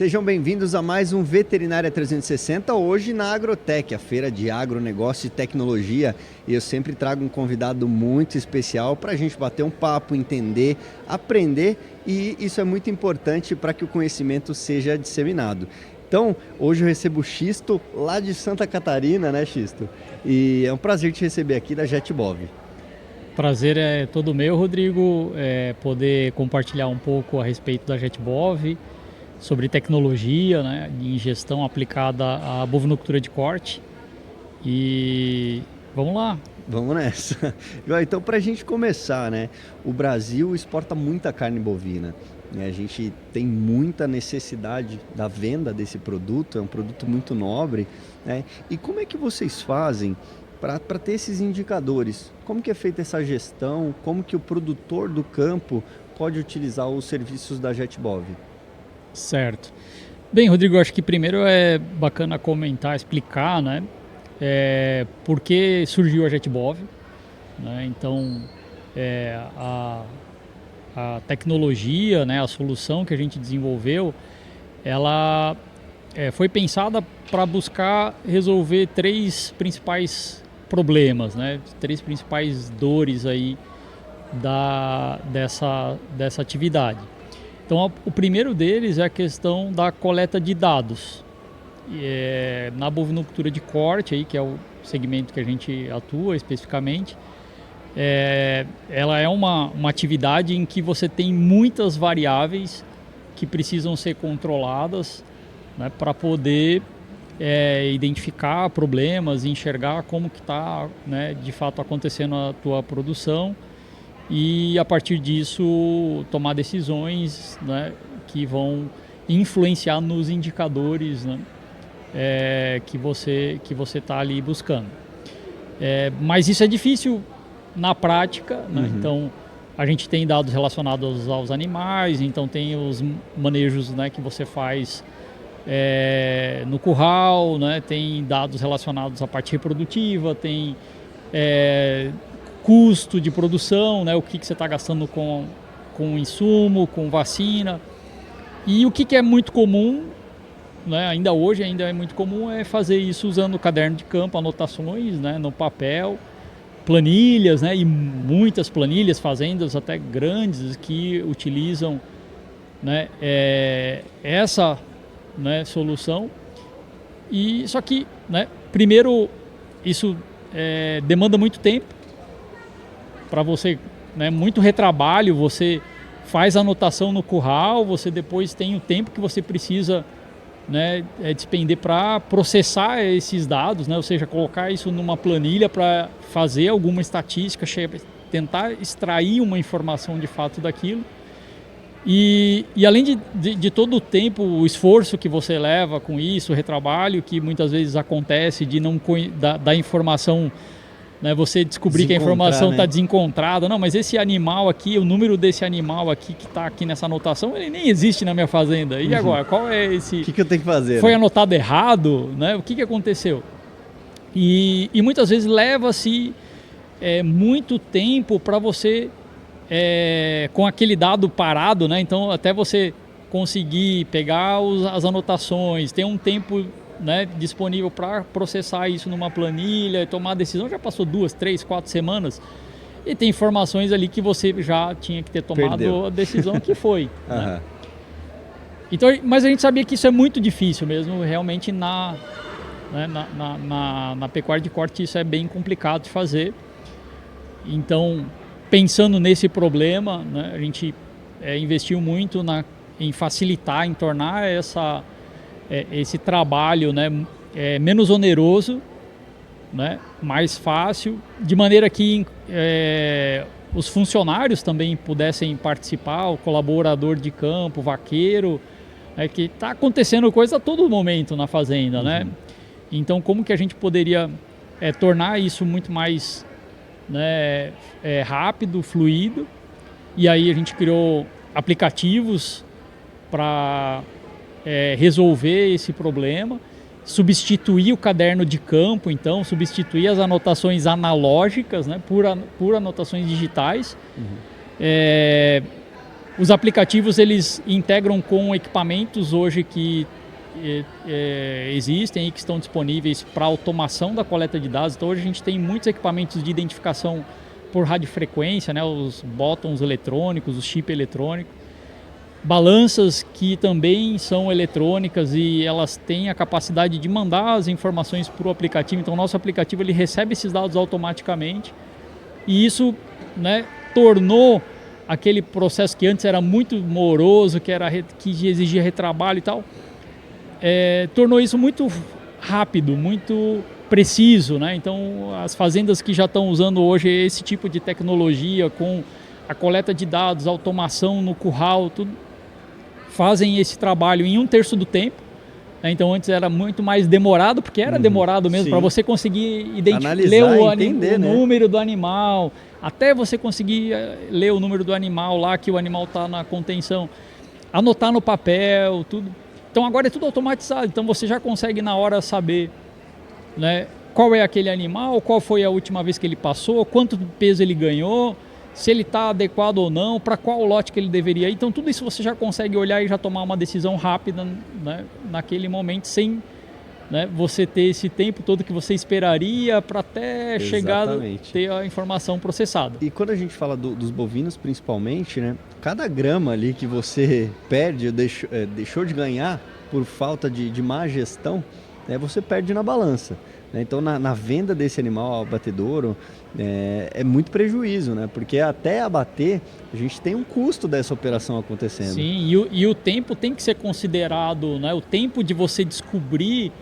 Sejam bem-vindos a mais um Veterinária 360, hoje na Agrotech, a feira de agronegócio e tecnologia. E eu sempre trago um convidado muito especial para a gente bater um papo, entender, aprender, e isso é muito importante para que o conhecimento seja disseminado. Então, hoje eu recebo o Xisto, lá de Santa Catarina, né, Xisto? E é um prazer te receber aqui da JetBov. Prazer é todo meu, Rodrigo, poder compartilhar um pouco a respeito da JetBov, sobre tecnologia, né, em gestão aplicada à bovinocultura de corte. E vamos lá. Vamos nessa. Então, para a gente começar, né, o Brasil exporta muita carne bovina. Né? A gente tem muita necessidade da venda desse produto, é um produto muito nobre. Né? E como é que vocês fazem para ter esses indicadores? Como que é feita essa gestão? Como que o produtor do campo pode utilizar os serviços da JetBov? Certo. Bem, Rodrigo, acho que primeiro é bacana comentar, explicar, né, por que surgiu a JetBov, né? Então, a tecnologia, né, a solução que a gente desenvolveu, ela foi pensada para buscar resolver três principais problemas, né, três principais dores aí dessa atividade. Então, o primeiro deles é a questão da coleta de dados. Na bovinocultura de corte, aí, que é o segmento que a gente atua especificamente, ela é uma atividade em que você tem muitas variáveis que precisam ser controladas, né, para poder identificar problemas, enxergar como que está, né, de fato acontecendo a tua produção, e a partir disso tomar decisões, né, que vão influenciar nos indicadores, né, que você está ali buscando. Mas isso é difícil na prática, né? Então a gente tem dados relacionados aos animais, então tem os manejos, né, que você faz no curral, né? Tem dados relacionados à parte reprodutiva, tem custo de produção, né? O que você está gastando com insumo, com vacina. E o que é muito comum, né? Ainda hoje é muito comum fazer isso usando o caderno de campo, anotações, né, no papel, planilhas, né, e muitas planilhas, fazendas até grandes que utilizam, né, essa, né, solução. E só que, né, primeiro, isso demanda muito tempo para você, né, muito retrabalho. Você faz a anotação no curral, você depois tem o tempo que você precisa, né, despender para processar esses dados, né, ou seja, colocar isso numa planilha para fazer alguma estatística, tentar extrair uma informação de fato daquilo. E além de todo o tempo, o esforço que você leva com isso, o retrabalho que muitas vezes acontece de não da informação, né, você descobrir que a informação está, né, desencontrada. Não, mas esse animal aqui, o número desse animal aqui que está aqui nessa anotação, ele nem existe na minha fazenda. E agora, qual é esse... O que eu tenho que fazer? Foi, né? Anotado errado, né? O que aconteceu? E muitas vezes leva-se muito tempo para você, com aquele dado parado, né? Então, até você conseguir pegar as anotações, tem um tempo, né, disponível para processar isso numa planilha e tomar a decisão. Já passou 2, 3, 4 semanas e tem informações ali que você já tinha que ter tomado a decisão que foi. Né? Então, mas a gente sabia que isso é muito difícil mesmo, realmente na pecuária de corte isso é bem complicado de fazer. Então, pensando nesse problema, né, a gente investiu muito em facilitar, em tornar esse trabalho, né, menos oneroso, né, mais fácil, de maneira que os funcionários também pudessem participar, o colaborador de campo, o vaqueiro, que está acontecendo coisa a todo momento na fazenda, né? Então, como que a gente poderia tornar isso muito mais, né, rápido, fluido? E aí a gente criou aplicativos para resolver esse problema, substituir o caderno de campo, então substituir as anotações analógicas, né, por anotações digitais. Os aplicativos eles integram com equipamentos hoje que existem e que estão disponíveis para automação da coleta de dados. Então hoje a gente tem muitos equipamentos de identificação por radiofrequência, né, os botões eletrônicos, o chip eletrônico, balanças que também são eletrônicas e elas têm a capacidade de mandar as informações para o aplicativo. Então o nosso aplicativo ele recebe esses dados automaticamente e isso, né, tornou aquele processo que antes era muito moroso, que exigia retrabalho e tal, tornou isso muito rápido, muito preciso, né? Então as fazendas que já estão usando hoje esse tipo de tecnologia com a coleta de dados, automação no curral, tudo, fazem esse trabalho em 1/3 do tempo. Né? Então antes era muito mais demorado, porque era demorado mesmo para você conseguir ler o número do animal, até você conseguir ler o número do animal lá, que o animal está na contenção, anotar no papel, tudo. Então agora é tudo automatizado, então você já consegue na hora saber, né, qual é aquele animal, qual foi a última vez que ele passou, quanto peso ele ganhou, se ele está adequado ou não, para qual lote que ele deveria ir. Então tudo isso você já consegue olhar e já tomar uma decisão rápida, né, naquele momento, sem, né, você ter esse tempo todo que você esperaria para até chegar a ter a informação processada. E quando a gente fala dos bovinos principalmente, né, cada grama ali que você perde, deixou de ganhar por falta de má gestão, você perde na balança. Então na venda desse animal ao abatedouro é muito prejuízo, né? Porque até abater a gente tem um custo dessa operação acontecendo. Sim, e o tempo tem que ser considerado, né? O tempo de você descobrir,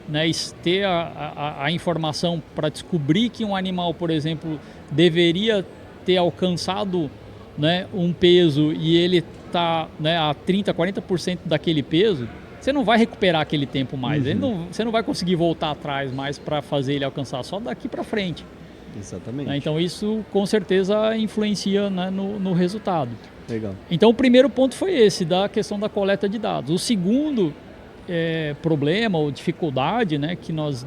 né, ter a informação para descobrir que um animal, por exemplo, deveria ter alcançado, né, um peso e ele está, né, a 30%, 40% daquele peso, você não vai recuperar aquele tempo mais. Você não vai conseguir voltar atrás mais para fazer ele alcançar, só daqui para frente. Exatamente. Né? Então isso com certeza influencia, né, no resultado. Legal. Então o primeiro ponto foi esse, da questão da coleta de dados. O segundo problema ou dificuldade, né, que nós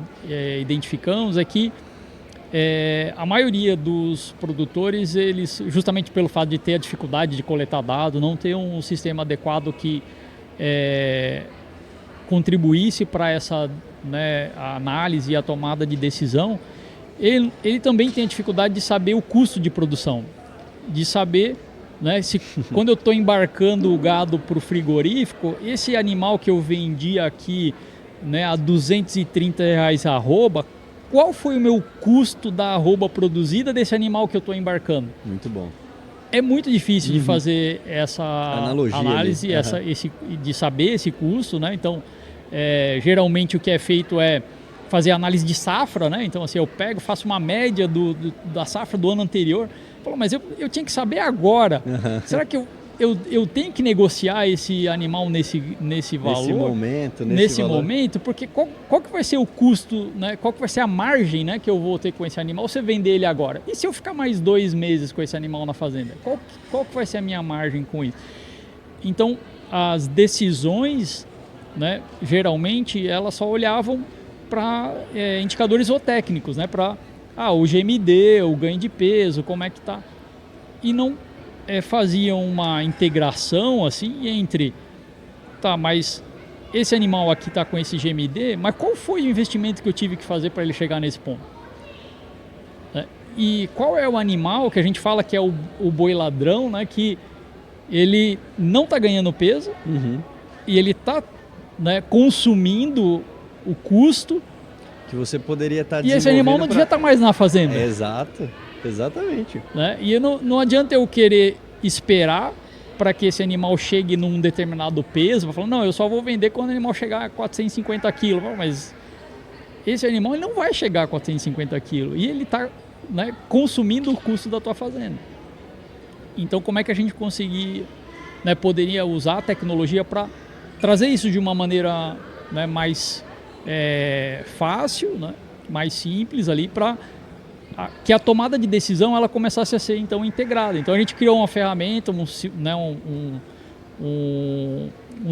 identificamos é que a maioria dos produtores, eles, justamente pelo fato de ter a dificuldade de coletar dados, não ter um sistema adequado que contribuísse para essa, né, a análise e a tomada de decisão, ele também tem a dificuldade de saber o custo de produção, de saber, né, se quando eu estou embarcando o gado para o frigorífico, esse animal que eu vendi aqui, né, a R$230 a arroba, qual foi o meu custo da arroba produzida desse animal que eu estou embarcando? Muito bom. É muito difícil de fazer essa análise, de saber esse custo, né? Então, geralmente o que é feito é fazer análise de safra, né? Então, assim, eu faço uma média da safra do ano anterior. Falo, mas eu tinha que saber agora. Será que eu tenho que negociar esse animal nesse valor? Nesse momento, porque qual que vai ser o custo, né? Qual que vai ser a margem, né, que eu vou ter com esse animal se eu vender ele agora? E se eu ficar mais 2 meses com esse animal na fazenda? Qual que vai ser a minha margem com isso? Então, as decisões, né, geralmente, elas só olhavam para indicadores zootécnicos, né, para o GMD, o ganho de peso, como é que está. E não faziam uma integração assim entre, mas esse animal aqui está com esse GMD, mas qual foi o investimento que eu tive que fazer para ele chegar nesse ponto? E qual é o animal que a gente fala que é o boi ladrão, né, que ele não está ganhando peso e ele está, né, consumindo o custo que você poderia estar desenvolvendo. E esse animal não devia estar mais na fazenda. Exato. Exatamente. Né? E não adianta eu querer esperar para que esse animal chegue num determinado peso, para falar, não, eu só vou vender quando o animal chegar a 450 quilos. Mas esse animal ele não vai chegar a 450 quilos e ele está, né, consumindo o custo da tua fazenda. Então, como é que a gente poderia usar a tecnologia para trazer isso de uma maneira, né, mais fácil, né, mais simples ali, para que a tomada de decisão ela começasse a ser então integrada. Então a gente criou uma ferramenta, um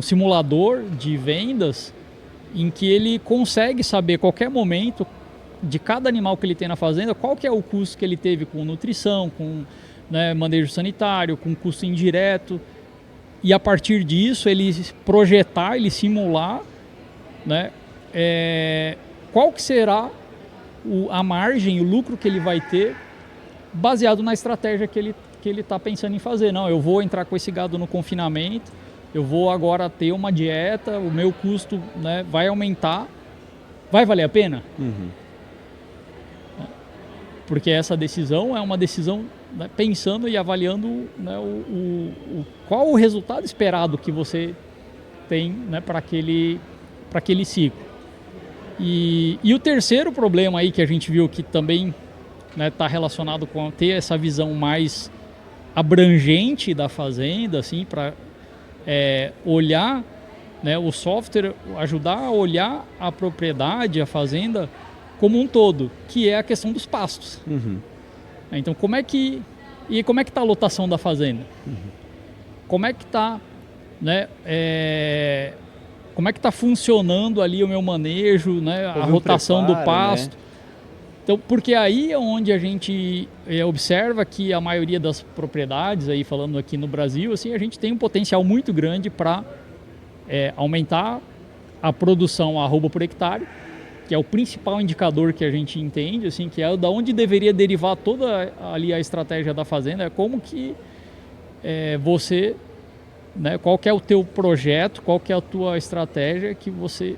simulador de vendas em que ele consegue saber a qualquer momento de cada animal que ele tem na fazenda, qual que é o custo que ele teve com nutrição, com né, manejo sanitário, com custo indireto, e a partir disso ele projetar, ele simular, né, qual que será a margem, o lucro que ele vai ter baseado na estratégia que ele está pensando em fazer. Não, eu vou entrar com esse gado no confinamento, eu vou agora ter uma dieta, o meu custo, né, vai aumentar, vai valer a pena? Uhum. Porque essa decisão é uma decisão, né, pensando e avaliando, né, qual o resultado esperado que você tem, né, para aquele ciclo. E o terceiro problema aí que a gente viu que também está relacionado com ter essa visão mais abrangente da fazenda, assim, para olhar, né, o software, ajudar a olhar a propriedade, a fazenda como um todo, que é a questão dos pastos. Uhum. Então, como é que está a lotação da fazenda? Uhum. Como é que está, né, como é que está funcionando ali o meu manejo, né, a rotação do pasto? Né? Então, porque aí é onde a gente observa que a maioria das propriedades, aí falando aqui no Brasil, assim, a gente tem um potencial muito grande para aumentar a produção arroba por hectare, que é o principal indicador que a gente entende, assim, que é da onde deveria derivar toda ali a estratégia da fazenda, é como que você, né, qual que é o teu projeto, qual que é a tua estratégia que você,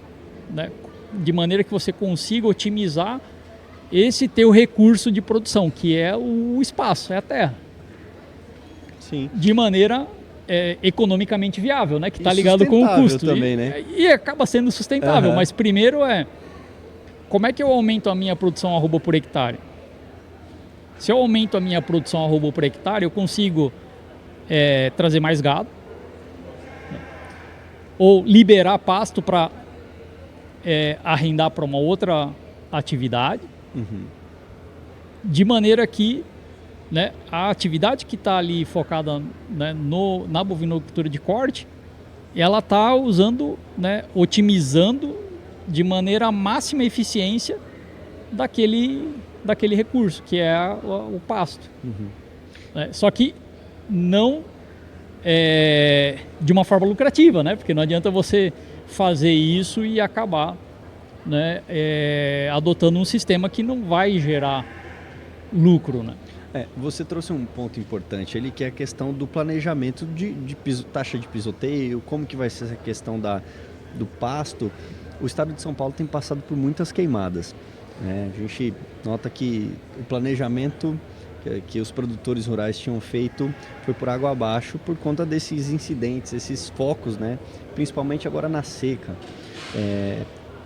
né, de maneira que você consiga otimizar esse teu recurso de produção, que é o espaço, é a terra. Sim. De maneira economicamente viável, né, que está ligado com o custo. Também, né? E acaba sendo sustentável, mas primeiro como é que eu aumento a minha produção arroba por hectare? Se eu aumento a minha produção arroba por hectare, eu consigo trazer mais gado, ou liberar pasto para arrendar para uma outra atividade, de maneira que, né, a atividade que está ali focada, né, na bovinocultura de corte, ela está usando, né, otimizando de maneira a máxima eficiência daquele recurso, que é o pasto. Só que não de uma forma lucrativa, né? Porque não adianta você fazer isso e acabar, né, adotando um sistema que não vai gerar lucro, né? Você trouxe um ponto importante ali, que é a questão do planejamento de taxa de pisoteio, como que vai ser essa questão do pasto. O estado de São Paulo tem passado por muitas queimadas, né? A gente nota que o planejamento que os produtores rurais tinham feito foi por água abaixo por conta desses incidentes, esses focos, né? Principalmente agora na seca.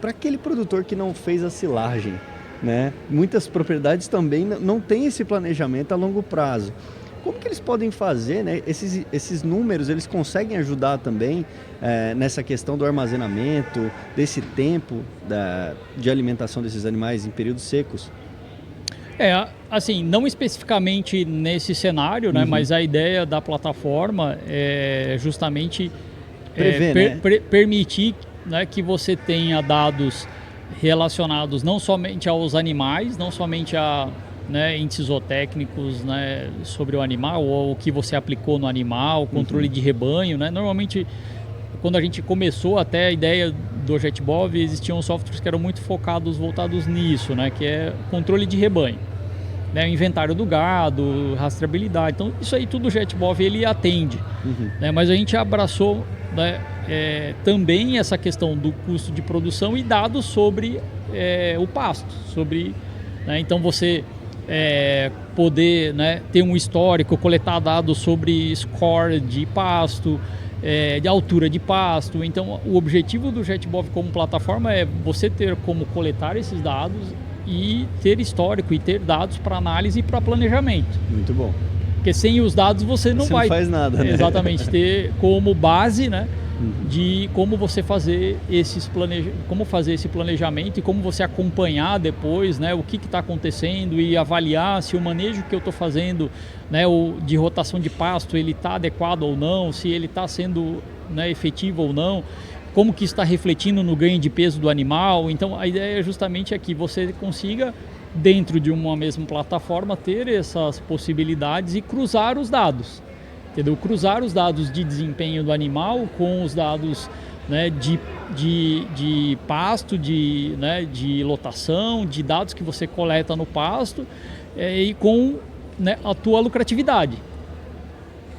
Para aquele produtor que não fez a silagem, né? Muitas propriedades também não têm esse planejamento a longo prazo. Como que eles podem fazer, né? Esses números, eles conseguem ajudar também nessa questão do armazenamento, desse tempo de alimentação desses animais em períodos secos? Assim, não especificamente nesse cenário, né? Mas a ideia da plataforma é justamente prever, né? Permitir, né, que você tenha dados relacionados não somente aos animais, não somente a, né, índices zootécnicos, né, sobre o animal ou o que você aplicou no animal, controle de rebanho, né? Normalmente, quando a gente começou até a ideia do JetBov, existiam softwares que eram muito voltados nisso, né, que é controle de rebanho, né, inventário do gado, rastreabilidade. Então, isso aí tudo o JetBov ele atende, né, mas a gente abraçou, né, também essa questão do custo de produção e dados sobre o pasto, sobre, né, então você poder, né, ter um histórico, coletar dados sobre score de pasto, de altura de pasto. Então, o objetivo do JetBov como plataforma é você ter como coletar esses dados e ter histórico e ter dados para análise e para planejamento. Muito bom. Porque sem os dados você não vai... Não faz nada, né? Exatamente, ter como base, né, de como você fazer como fazer esse planejamento e como você acompanhar depois, né, o que está acontecendo e avaliar se o manejo que eu estou fazendo, né, de rotação de pasto, ele está adequado ou não, se ele está sendo, né, efetivo ou não, como que está refletindo no ganho de peso do animal. Então a ideia é justamente que você consiga dentro de uma mesma plataforma, ter essas possibilidades e cruzar os dados. Entendeu? Cruzar os dados de desempenho do animal com os dados, né, de pasto, né, de lotação, de dados que você coleta no pasto e com, né, a tua lucratividade.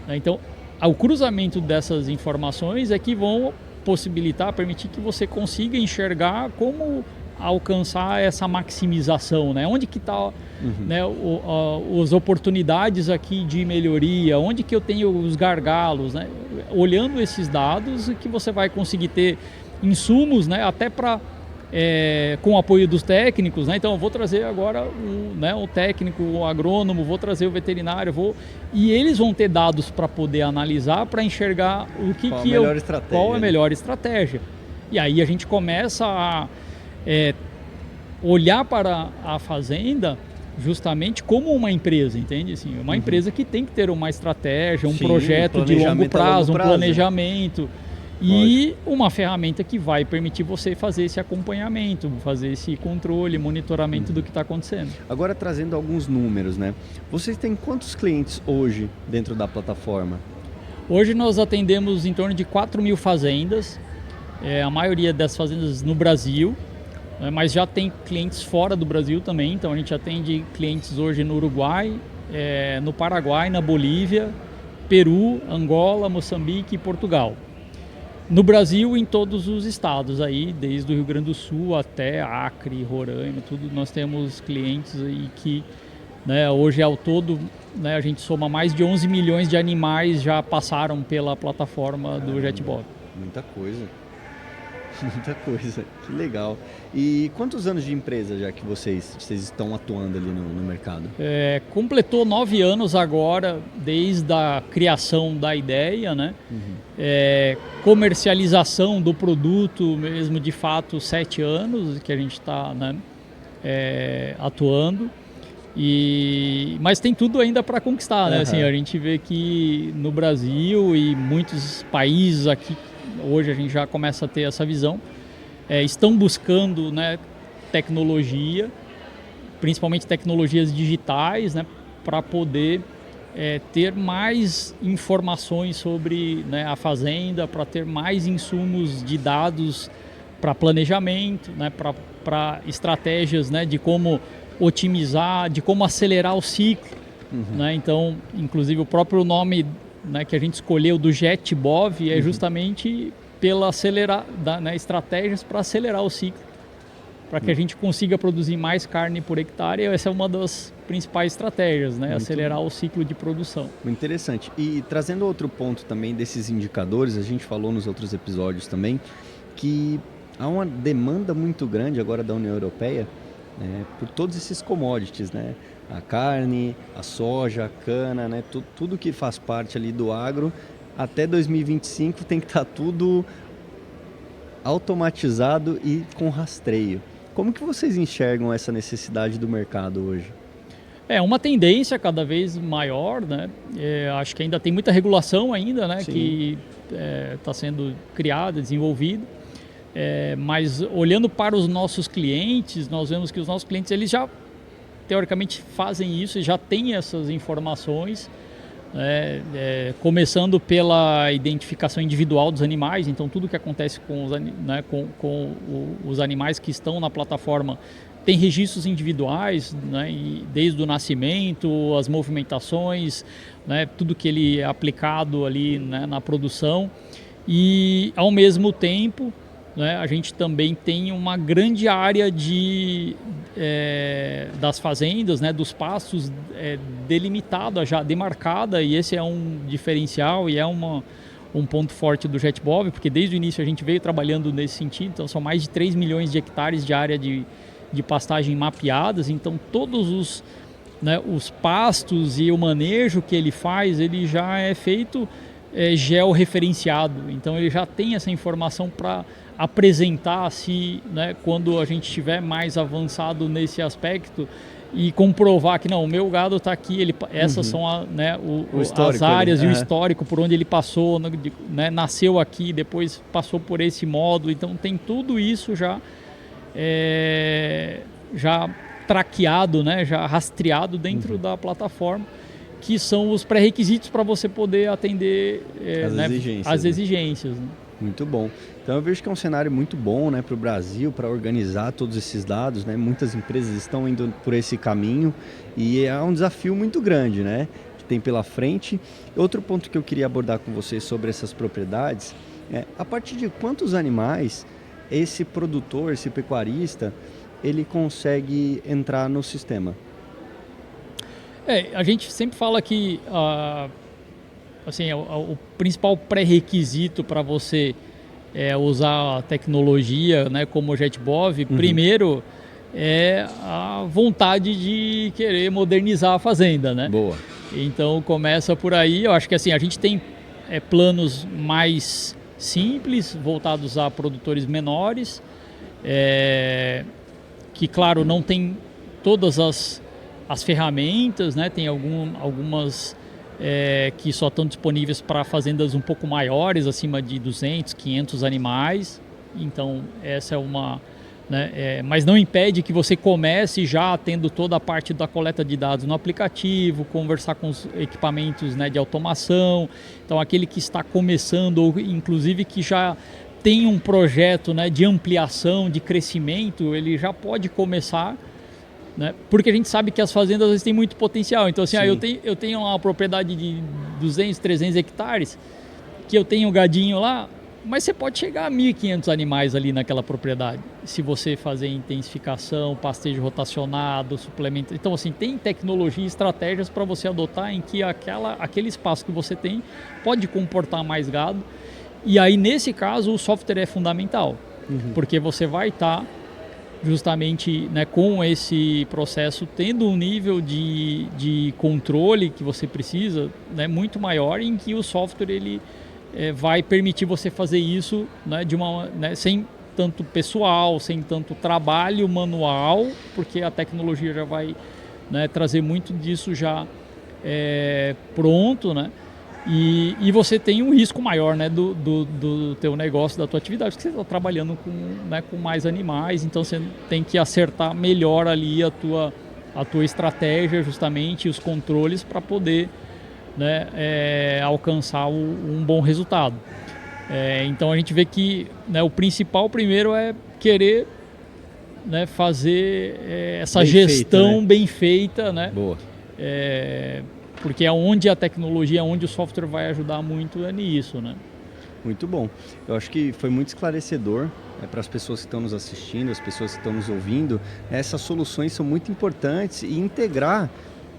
Então, o cruzamento dessas informações é que vão permitir que você consiga enxergar como alcançar essa maximização, né? Onde que está, né, as oportunidades aqui de melhoria, onde que eu tenho os gargalos, né? Olhando esses dados que você vai conseguir ter insumos, né, até para com o apoio dos técnicos, né? Então eu vou trazer agora o técnico, o agrônomo, vou trazer o veterinário, e eles vão ter dados para poder analisar, para enxergar qual é a melhor estratégia. E aí a gente começa a olhar para a fazenda justamente como uma empresa, entende? Assim, uma empresa que tem que ter uma estratégia, um projeto de longo prazo, um planejamento. E uma ferramenta que vai permitir você fazer esse acompanhamento, fazer esse controle, monitoramento do que está acontecendo. Agora, trazendo alguns números, né? Vocês têm quantos clientes hoje dentro da plataforma? Hoje nós atendemos em torno de 4.000 fazendas, a maioria das fazendas no Brasil, mas já tem clientes fora do Brasil também. Então a gente atende clientes hoje no Uruguai, no Paraguai, na Bolívia, Peru, Angola, Moçambique e Portugal. No Brasil, em todos os estados aí, desde o Rio Grande do Sul até Acre, Roraima, tudo, nós temos clientes aí que, né, hoje ao todo, né, a gente soma mais de 11 milhões de animais já passaram pela plataforma do JetBob. Muita coisa. Muita coisa, que legal. E quantos anos de empresa já que vocês estão atuando ali no mercado? Completou 9 anos agora, desde a criação da ideia, né? Comercialização do produto mesmo, de fato, 7 anos que a gente está, né, atuando. Mas tem tudo ainda para conquistar, né? Assim, a gente vê que no Brasil e muitos países aqui, hoje a gente já começa a ter essa visão, estão buscando, né, tecnologia, principalmente tecnologias digitais, né, para poder ter mais informações sobre, né, a fazenda, para ter mais insumos de dados para planejamento, né, para estratégias, né, de como otimizar, de como acelerar o ciclo. Né? Então, inclusive o próprio nome, né, que a gente escolheu do JetBov é justamente pela estratégias para acelerar o ciclo, para que a gente consiga produzir mais carne por hectare. Essa é uma das principais estratégias, né? Acelerar o ciclo de produção. Muito interessante. E trazendo outro ponto também desses indicadores, a gente falou nos outros episódios também, que há uma demanda muito grande agora da União Europeia, né, por todos esses commodities, né? A carne, a soja, a cana, né? Tudo que faz parte ali do agro, até 2025 tem que estar tudo automatizado e com rastreio. Como que vocês enxergam essa necessidade do mercado hoje? É uma tendência cada vez maior, né? Acho que ainda tem muita regulação ainda, né? Sim. Que está sendo criada, desenvolvida. Mas olhando para os nossos clientes, nós vemos que os nossos clientes, eles já teoricamente fazem isso, já têm essas informações, começando pela identificação individual dos animais. Então tudo que acontece com os animais que estão na plataforma tem registros individuais, né, e desde o nascimento, as movimentações, né, tudo que ele é aplicado ali, né, na produção. E ao mesmo tempo, né, a gente também tem uma grande área das fazendas, né, dos pastos, delimitada, já demarcada, e esse é um diferencial e é um ponto forte do JetBov, porque desde o início a gente veio trabalhando nesse sentido. Então são mais de 3 milhões de hectares de área de pastagem mapeadas. Então todos os pastos e o manejo que ele faz, ele já é feito georreferenciado. Então ele já tem essa informação para apresentar, se, né, quando a gente estiver mais avançado nesse aspecto, e comprovar que não, o meu gado está aqui, essas são as áreas e o histórico por onde ele passou, né, nasceu aqui, depois passou por esse modo. Então tem tudo isso já traqueado, né, já rastreado dentro da plataforma, que são os pré-requisitos para você poder atender as exigências. Né? Muito bom. Então eu vejo que é um cenário muito bom, né, para o Brasil, para organizar todos esses dados, né? Muitas empresas estão indo por esse caminho e é um desafio muito grande, né, que tem pela frente. Outro ponto que eu queria abordar com você sobre essas propriedades é a partir de quantos animais esse produtor, esse pecuarista, ele consegue entrar no sistema? A gente sempre fala que assim, o principal pré-requisito para você usar a tecnologia, né, como o JetBov, primeiro é a vontade de querer modernizar a fazenda, né? Boa. Então começa por aí. Eu acho que assim, a gente tem planos mais simples, voltados a produtores menores, que claro, não tem todas as ferramentas, né? Tem algumas que só estão disponíveis para fazendas um pouco maiores, acima de 200, 500 animais. Então essa é uma... Né? Mas não impede que você comece já tendo toda a parte da coleta de dados no aplicativo, conversar com os equipamentos, né, de automação. Então aquele que está começando, ou inclusive que já tem um projeto, né, de ampliação, de crescimento, ele já pode começar, né? Porque a gente sabe que as fazendas às vezes têm muito potencial. Então assim, eu tenho uma propriedade de 200, 300 hectares, que eu tenho gadinho lá, mas você pode chegar a 1.500 animais ali naquela propriedade, se você fazer intensificação, pastejo rotacionado, suplemento. Então, assim, tem tecnologia e estratégias para você adotar em que aquele espaço que você tem pode comportar mais gado. E aí, nesse caso, o software é fundamental, porque você vai estar justamente, né, com esse processo, tendo um nível de controle que você precisa, né, muito maior, em que o software ele vai permitir você fazer isso, né, sem tanto pessoal, sem tanto trabalho manual, porque a tecnologia já vai, né, trazer muito disso já pronto, né? E você tem um risco maior, né, do teu negócio, da tua atividade, porque você está trabalhando com mais animais, então você tem que acertar melhor ali a tua estratégia, justamente, os controles para poder, né, alcançar um bom resultado. Então a gente vê que, né, o principal primeiro é querer, né, fazer essa gestão bem feita, né? Boa. Porque é onde a tecnologia, onde o software vai ajudar muito nisso, né? Muito bom. Eu acho que foi muito esclarecedor, para as pessoas que estão nos assistindo, as pessoas que estão nos ouvindo. Essas soluções são muito importantes e integrar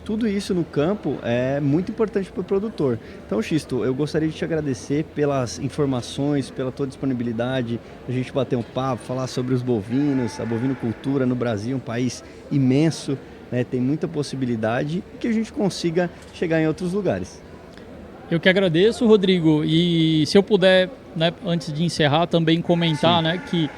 tudo isso no campo é muito importante para o produtor. Então, Xisto, eu gostaria de te agradecer pelas informações, pela tua disponibilidade, a gente bater um papo, falar sobre os bovinos, a bovinocultura no Brasil, um país imenso, né, tem muita possibilidade e que a gente consiga chegar em outros lugares. Eu que agradeço, Rodrigo, e se eu puder, né, antes de encerrar, também comentar, né, que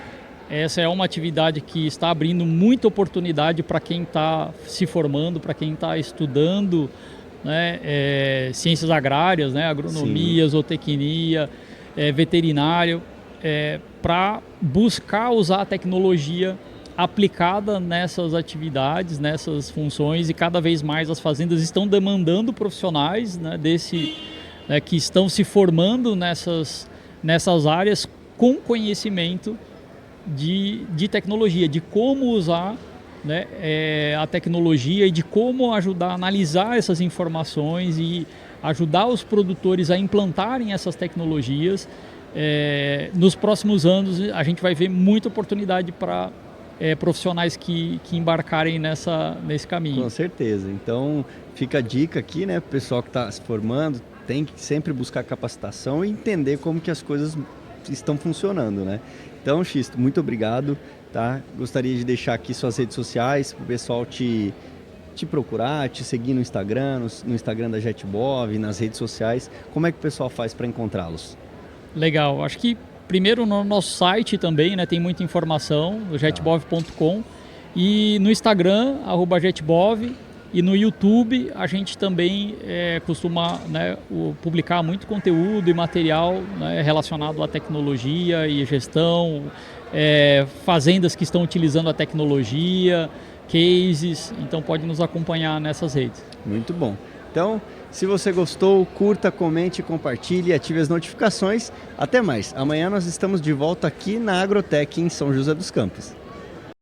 essa é uma atividade que está abrindo muita oportunidade para quem está se formando, para quem está estudando, né, ciências agrárias, né, agronomia, zootecnia, veterinário, para buscar usar a tecnologia aplicada nessas atividades, nessas funções, e cada vez mais as fazendas estão demandando profissionais, né, que estão se formando nessas áreas com conhecimento de tecnologia, de como usar, né, a tecnologia e de como ajudar a analisar essas informações e ajudar os produtores a implantarem essas tecnologias. Nos próximos anos a gente vai ver muita oportunidade para profissionais que embarcarem nesse caminho. Com certeza. Então fica a dica aqui, né, para o pessoal que está se formando, tem que sempre buscar capacitação e entender como que as coisas estão funcionando, né? Então, Xisto, muito obrigado, tá? Gostaria de deixar aqui suas redes sociais para o pessoal te procurar, te seguir no Instagram, no Instagram da JetBov, nas redes sociais. Como é que o pessoal faz para encontrá-los? Legal, acho que primeiro no nosso site também, né, tem muita informação, jetbov.com, e no Instagram, @jetbov, e no YouTube a gente também costuma, né, publicar muito conteúdo e material, né, relacionado à tecnologia e gestão, fazendas que estão utilizando a tecnologia, cases, então pode nos acompanhar nessas redes. Muito bom. Então, se você gostou, curta, comente, compartilhe, ative as notificações. Até mais. Amanhã nós estamos de volta aqui na Agrotech em São José dos Campos.